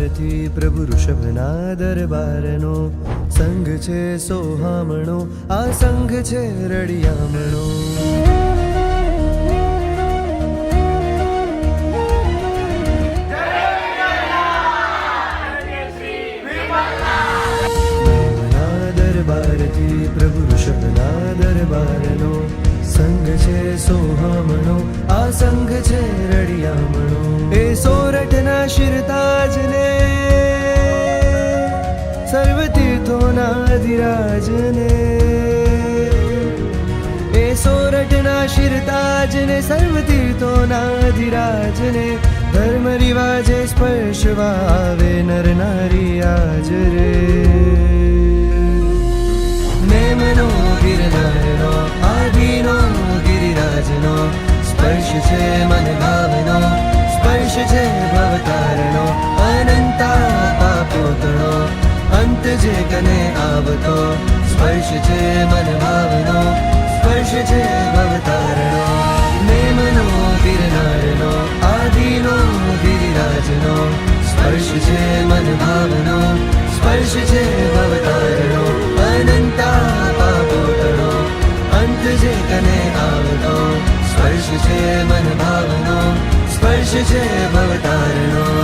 દરબારથી પ્રભુ ઋષભના દરબારનો સંઘ છે સોહામણો, આ સંઘ છે રળિયામણો. દરબારથી પ્રભુ ઋષભના દરબારનો સંઘ છે સોહામણો, આ સંઘ છે રળિયામણો. એ સોરઠના શિરતાજને, સર્વ તીર્થોના અધિરાજને, એ સોરઠના શિરતાજને, સર્વ તીર્થોના અધિરાજને, ધર્મ રિવાજે સ્પર્શવા આવે નર નારી આજ રે. નેમનો ગિરનારનો, આદિનો ગિરિરાજનો, સ્પર્શ છે મન ભાવનો, સ્પર્શ છે ભવતારણો, અનંતા પાપોતણો, અંત જે કને આવતો, સ્પર્શ છે મન ભાવનો, સ્પર્શ છે ભવતારણો. નેમનો ગિરનારનો, આદિનો ગિરિરાજનો, સ્પર્શ છે મન ભાવનો, સ્પર્શ છે ભવતારણો, અનંતા પાપોતણો, અંત જે કને આવતો, સ્પર્શ છે મન ભાવનો, સ્પર્શ છે ભવતારણો.